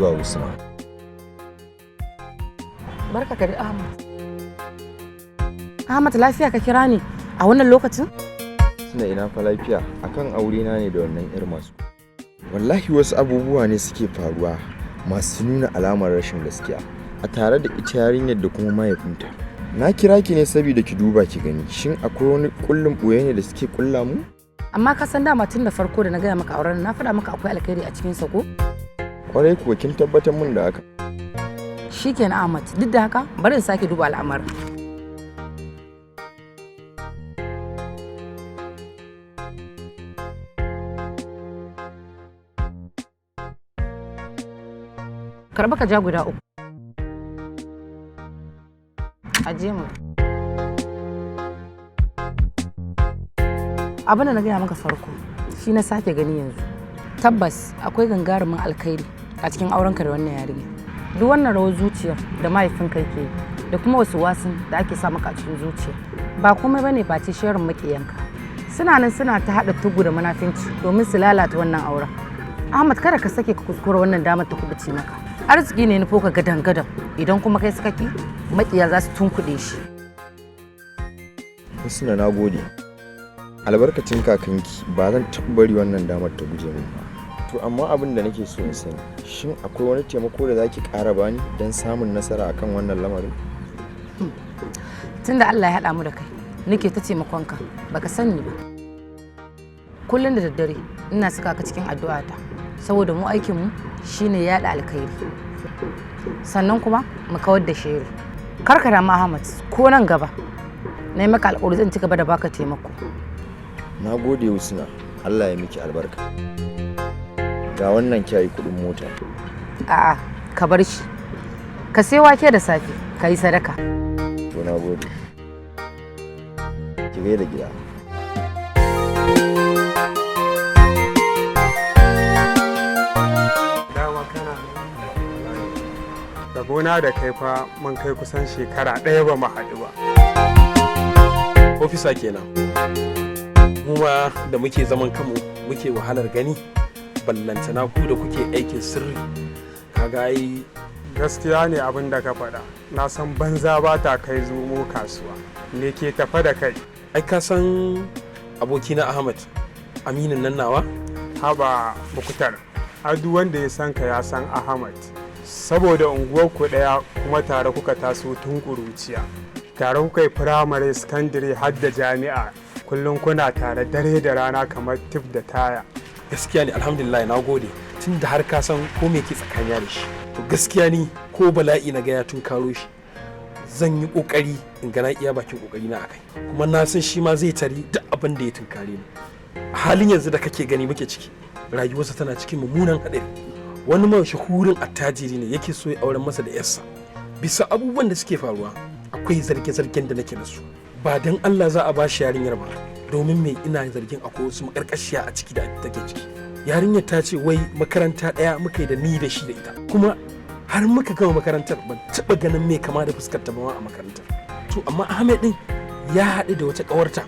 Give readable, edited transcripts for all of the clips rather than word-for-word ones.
zuwa Husna. Barka ka da Ahmad. Ahmad lafiya ka kira ni a wannan lokacin? Suna ina fa lafiya akan aure na ne da wannan yar masu. Wallahi wasu abubuwa ne suke faruwa masu nuna alamar rashin gaskiya a tare da ita yarinyar da kuma mahaifinta. Na kira ki ne saboda ki duba ki gani shin akwai wani kullum boye ne da suke kulla mu? Amma ka san dama tun da farko da na gaya maka auren na faɗa maka akwai alkhairi a cikin sa ko? Kwarai kuwa kin tabbatar min da haka. Shikenan Ahmad, duk da haka bari in sake duba al'amarin. Karba ka ja guda 3. Aje mu. Abin da na gaya maka farko shi na sake gani yanzu. Tabbas akwai gangarumin alkhairi a cikin aurenka da wannan yarinya. Duk wannan rawar zuciya da mahaifinka yake da kuma wasu wasun da ake sa maka a cikin zuciya ba komai bane face sharin makiyanka. Suna nan suna ta haɗa tugu da munafinci domin su lalata wannan auren. Ahmad kada ka sake ka kuskura wannan damar ta kubuce maka. Arziki ne nufo ka gadan-gadan idan kuma kai suka ki makiya za su tunkuɗe shi. Husna na gode. Albarkacin kakanki ba zan taɓa bari wannan damar ta guje min ba. To amma abin da nake so in sani shin akwai wani taimako da zaki ƙara bani don samun nasara akan wannan lamarin? Tunda Allah ya haɗa mu da kai nake ta taimakonka baka sani ba. Kullum da daddare ina saka ka cikin addu'ata saboda mu aikinmu shine yaɗa alkhairi sannan kuma mu kawar da shiri. Karka da Ahmad ko nan gaba na yi maka alƙawari zan ci gaba da baka taimako. Na gode Husna, Allah ya miki albarka. Ga wannan kyayi kuɗin mota. A'a ka bar shi ka sai wake da safe ka yi sadaka. To na gode. Ki gaida gida. Rabona da kai fa mun kai kusan shekara ɗaya ba mu haɗu ba. Ofisa kenan. Mu ma da muke zaman kanmu muke wahalar gani ballantana ku da kuke aikin sirri. Kaga ai gaskiya ne abin da ka faɗa. Na san banza ba ta kai zomo kasuwa. Me ke tafa da kai? Ai ka san abokina Ahmad Aminin nan nawa? Haba Mukutar. Duk wanda ya san ka ya san Ahmad. Saboda unguwar ku ɗaya kuma tare kuka taso tun ƙuruciya. Tare kuka yi firamare, sakandare har da jami'a. Kullum kuna tare dare da rana kamar tif da taya. Gaskiya ne alhamdulillah na gode tun da har ka san ko me ke tsakaniya da shi. To gaskiya ni ko bala'i na gaya tun karo shi zan yi kokari in ga na iya bakin kokari na akai. Kuma na san shi ma zai tari duk abin da ya tunkare ni. A halin yanzu da kake gani muke ciki rayuwarsa tana cikin mummunan haɗari. Wani mashahurin attajiri ne yake so ya auren masa da yarsa. Bisa abubuwan da suke faruwa akwai zarge-zargen da nake da su. Ba dan Allah za a ba shi yarinyar ba domin me ina zargin akwai wasu makarkashiya a ciki da take ciki. Yarinyar ta ce wai makaranta ɗaya muka yi da ni da shi da ita kuma har muka gama makarantar ban taɓa ganin me kama da fuskar ta ba a makarantar. To amma Ahmed din ya haɗu da wata ƙawarta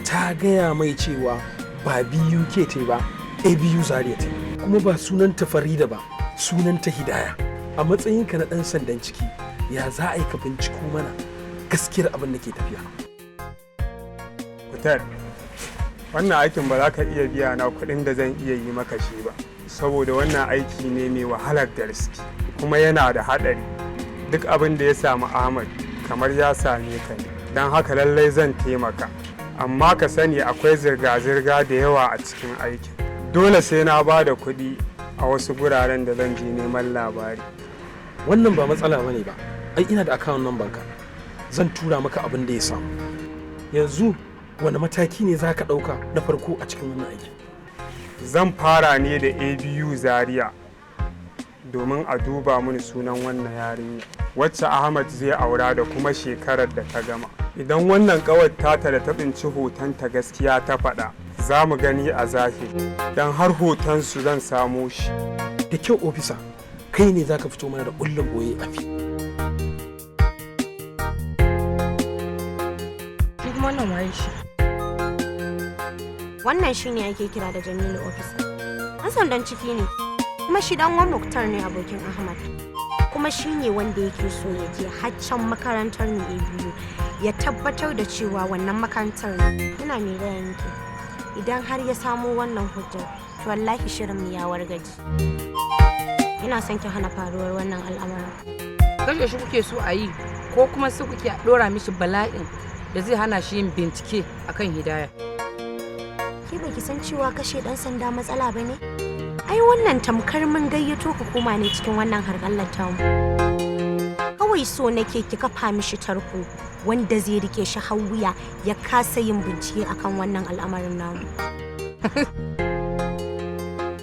ta gaya mai cewa ba BUK ta ba ABU Zaria ta kuma ba sunanta Farida ba sunanta Hidaya. A matsayinka na ɗan sandan ciki ya za a yi ka binciko mana gaskiyar abin da ke tafiya. Kutar, wannan aikin ba za ka iya biya na kuɗin da zan iya yi maka shi ba, saboda wannan aiki ne mai wahalar da riski kuma yana da haɗari. Duk abin da ya samu Ahmad kamar ya same ka ne, don haka lallai zan taimaka. Amma ka sani akwai zirga-zirga da yawa a cikin aikin. Dole sai na ba da kuɗi a wasu guraren da zan je neman labari. Wannan ba matsala bane ba, ai ina da akawun nan banka. Zan tura maka abin da ya samu. Yanzu wani mataki ne za ka ɗauka na farko a cikin wannan aiki? Zan fara ne da ABU Zaria domin a duba mini sunan wannan yarinya wacce Ahmad zai aura da kuma shekarar da ta gama. Idan wannan ƙawar tata da ta tsinci hotonta gaskiya ta faɗa, za mu gani a zahiri don har hotonsu zan samo shi. Da kyau ofisa, kai ne za ka fito mana da ƙullin boye a fi. Wannan waye shi? Wannan shi ne ake kira da Jamilu ofisa. Ɗan sandan ciki ne. kuma shi dan uwan Muktar ne abokin Ahmad, kuma shi ne wanda yake so ya je haccan makarantar mu biyu ya tabbatar da cewa wannan makarantar ne. Ina mai gaya miki idan har ya samo wannan hujjar to wallahi shirin mu ya wargaji. Ina son ki hana faruwar wannan al'amarin. Kashe shi kuke so a yi ko kuma su kuke dora mishi bala'in da zai hana shi yin bincike akan Hidaya? Ki baki san cewa kashe dan sanda matsala bane? Ai wannan tamkar mun gayyato hukuma ne cikin wannan harkallar tamu. Kawai so nake ki kafa mishi tarko wanda zai rike shi hawuya ya kasa yin bincike akan wannan al'amarin namu.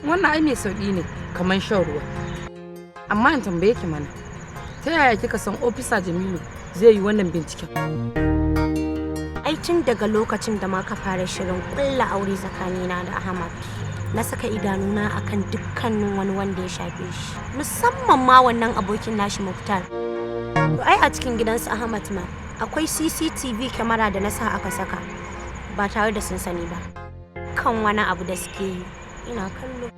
Wannan ai mai sauki ne kamar shan ruwa. Amma in tambaye ki mana, ta yaya kika san ofisa Jamilu zai yi wannan binciken? Ai tun daga lokacin da muka fara shirin kulla aure tsakanina da Ahmad, na saka idanuna akan dukkanin wani wanda ya shafe shi, musamman ma wannan abokin nashi Muktar. To ai a cikin gidansu Ahmad ma akwai CCTV kyamara da na sa aka saka ba tare da sun sani ba kan wani abu da suke yi. Ina kallo.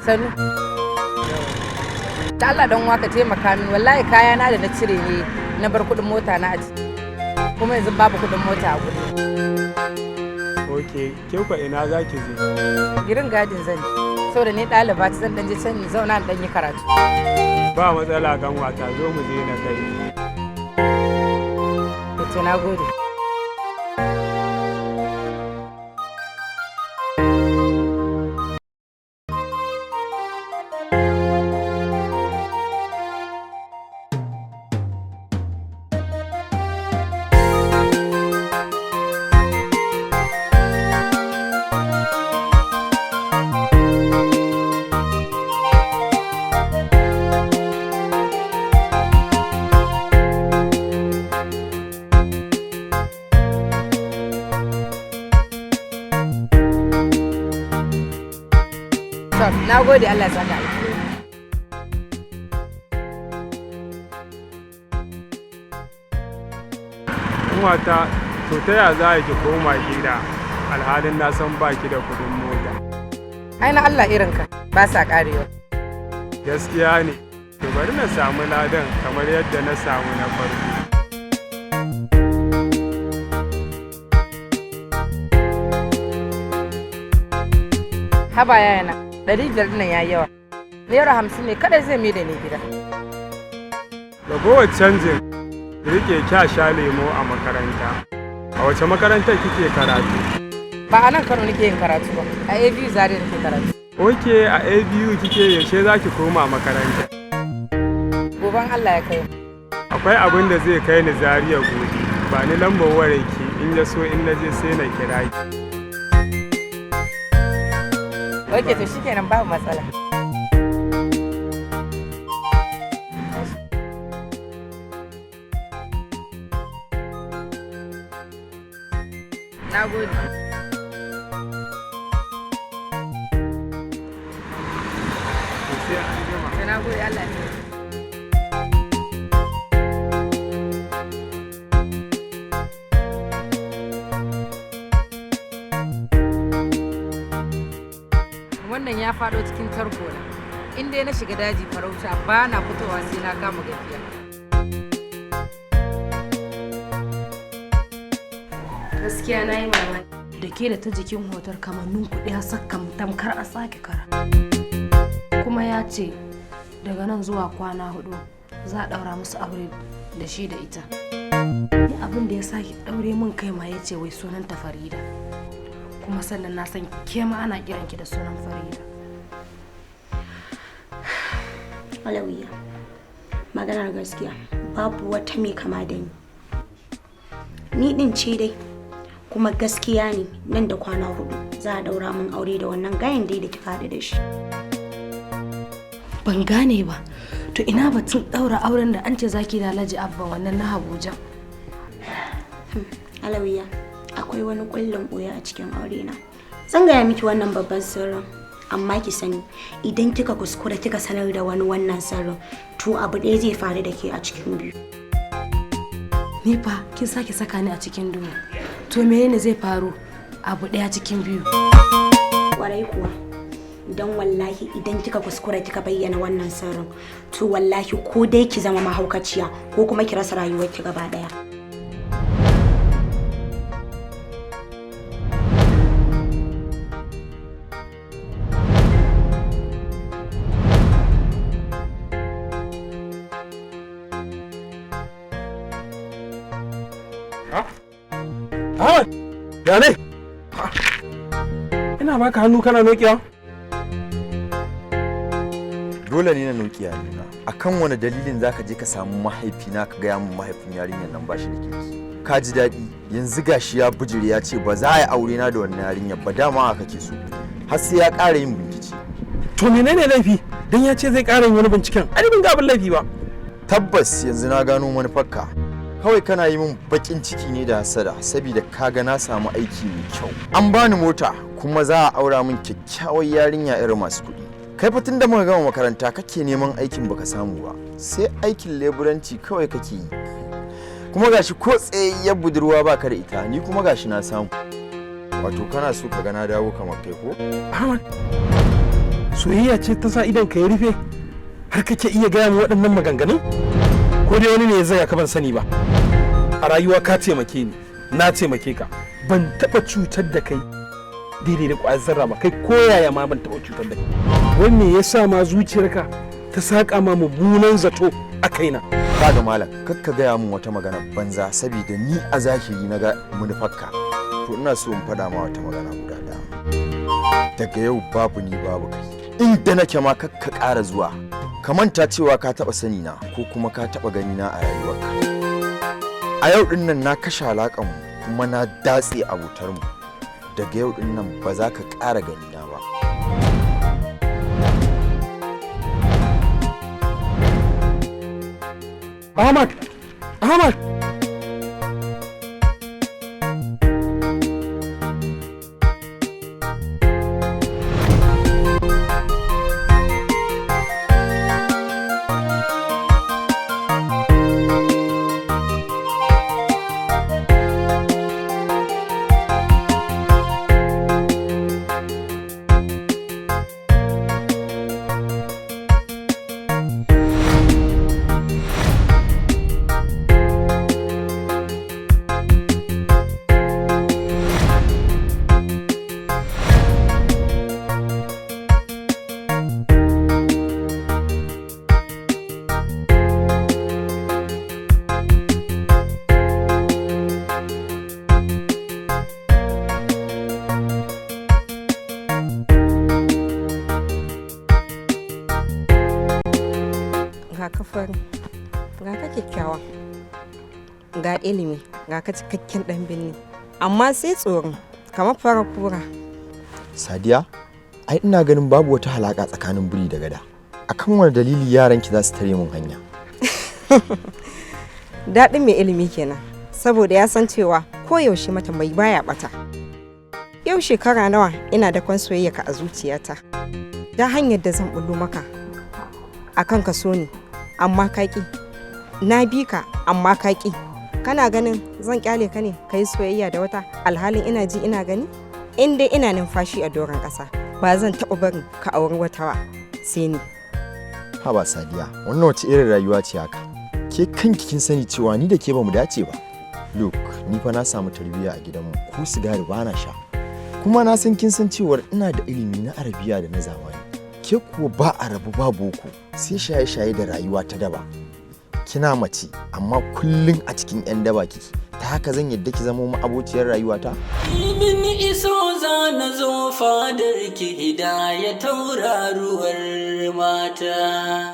Sanu. Da Allah don waka taimaka min, wallahi kayana da na cire ne na bar kudin mota na aji. Kuma yanzu babu kudin mota a gudu. Ok, ke ku ina za ki je? Girin gadin zan saboda ni ɗaliba ta zan je can zauna dan yi karatu. Ba matsala kan wata zo mu je na kai. To na gode. Na gode, Allah ya saka alheri. Wata, to ta ya za ki koma gida alhalin na san baki da kudin mota? Ai na Allah irinka ba sa karewa. Gaskiya ne, to bari na samu ladan kamar yadda na samu na farko. Haba yana 500 nan ya yawa. Naira 50 ne kada zai mai da ni gida. Ragowar canjin rike kya sha lemo a makaranta. A wace makarantar kike karatu? Ba a nan Kano nake yin karatu ba, a ABU Zaria nake karatu. Ok, a ABU kike yaushe za ki koma makaranta? Goban Allah ya kai. Akwai abin da zai kai ni Zaria gobe. Ba ni lambar wayarki in ya so in na je sai na kira ki. Ok, to shikenan babu matsala. Na gode. Na gode Allah ne. Wannan ya faɗo cikin tarko na. In dai na shiga daji farauta ba na fitowa sai na kama gafiya. Gaskiya na yi mamaki. Da ke da ta jikin hotar kamannin kuɗi ya saka tamkar a sake kara. Kuma ya ce daga nan zuwa kwana 4 za a ɗaura musu aure da shi da ita. Ni abin da ya sake ɗaure min kai ma ya ce wai sunanta Farida. Kuma sannan na san ke ma ana kiranki da sunan Farida. Alawiya, maganar gaskiya babu wata mai kama da ni. Ni din ce dai, kuma gaskiya ne nan da kwana 4 za a daura min aure da wannan gayan dai da kika haɗu da shi. Ban gane ba, To ina batun ɗaura auren da an ce zaki da Alhaji Abba wannan na Abuja. Alawiya, akwai wani kullum ɓoye a cikin aure na. Zan gaya miki wannan babban sirrin, amma ki sani idan kika kuskura kika sanar da wani wannan sirrin, to abu ɗaya zai faru da ke a cikin biyu. Ni fa kin sake saka ni a cikin duhu. To menene zai faru abu ɗaya cikin biyu? Kwarai kuwa. Don wallahi idan kika kuskura kika bayyana wannan sirrin, to wallahi ko dai ki zama mahaukaciya ko kuma ki rasa rayuwarki gaba ɗaya. Ya ne? Ina baka hannu kana nokiya? Dole ne na nokiya nuna. Akan wani dalilin zaka je ka samu mahaifina ka gaya min mahaifin yarinyar nan ba shi da kirki. Ka ji daɗi yanzu gashi ya bijire ya ce ba za a yi aure na da wannan yarinyar ba, dama haka kake so. Har sai ya ƙara yin bincike. To menene laifi? Dan ya ce zai ƙara yin wani binciken. Ai ban ga abin laifi ba. Tabbas yanzu na gano manufarka. Kawai kana yi min bakin ciki ne da hasada saboda kaga na samu aiki mai kyau. An bani mota kuma za a aura min kyakkyawar yarinya irin masu kuɗi. Kai fa tun da muka gama makaranta kake neman aikin baka samu ba, sai aikin leburanci kawai kake yi. Kuma gashi ko tsayayyar budurwa baka da ita, ni kuma gashi na samu. Wato kana so ka ga na dawo kamar kai ko? Ahmad, soyayya ce ta sa idan ka yi rufe har kake iya gaya min waɗannan maganganun? Ko dai wani ne ya zaya ka ban sani ba. A rayuwa ka taimake ni, na taimake ka. Ban taɓa cutar da kai daidai da ƙwayar zarra ba, kai ko yaya ma ban taɓa cutar da kai. Wai me yasa ma zuciyarka ta saƙa ma mummunan zato a kaina? Kaga malam, kakka gaya min wata magana banza saboda ni a zahiri na ga manufarka. To ina so in faɗa ma wata magana guda ɗaya. Daga yau babu ni babu kai. Inda nake ma kakka ƙara zuwa. Ka manta cewa ka taɓa sani na ko kuma ka taɓa gani na a rayuwarka. A yau ɗin nan na kashe alaƙar mu kuma na datse abotar mu. Daga yau ɗin nan ba za ka ƙara gani na ba. Ahmad! Ahmad! Ga ka fari, ga ka kyakkyawa, ga ilimi, ga ka cikakken ɗan birni, amma sai tsoron kamar fara kura. Sadiya, ai ina ganin babu wata halaka tsakanin biri da gada. Akan wani dalili yaranki za su tare mun hanya? Daɗin mai ilimi kenan, saboda ya san cewa koyaushe mata mai baya ɓata. Yau shekara nawa ina da kwan soyayya ka a zuciyata. Da hanyar da zan bullo maka akan ka so ni, amma kaki. Na bi ka amma kaki. Kana ganin zan kyale ka ne ka yi soyayya da wata alhalin ina ji ina gani? In dai ina numfashi a doron ƙasa ba zan taɓa barin ka auri wata ba sai ni. Haba Sadiya, wannan wace irin rayuwa ce haka? Ke kanki kin sani cewa ni da ke bamu dace ba. Look, ni fa na samu tarbiyya a gidanmu, ko sigari ba na sha. Kuma na san kin san cewar ina da ilimi na Arabiya da na zamani. Ke kuwa ba a rabu ba boko, sai shaye-shaye da rayuwa ta daba. Kina mace, amma kullum a cikin 'yan daba kike. Ta haka zan yadda ki zama abociyar rayuwata? Ibin iso za na zo fadar ki hidaya tauraruwar mata.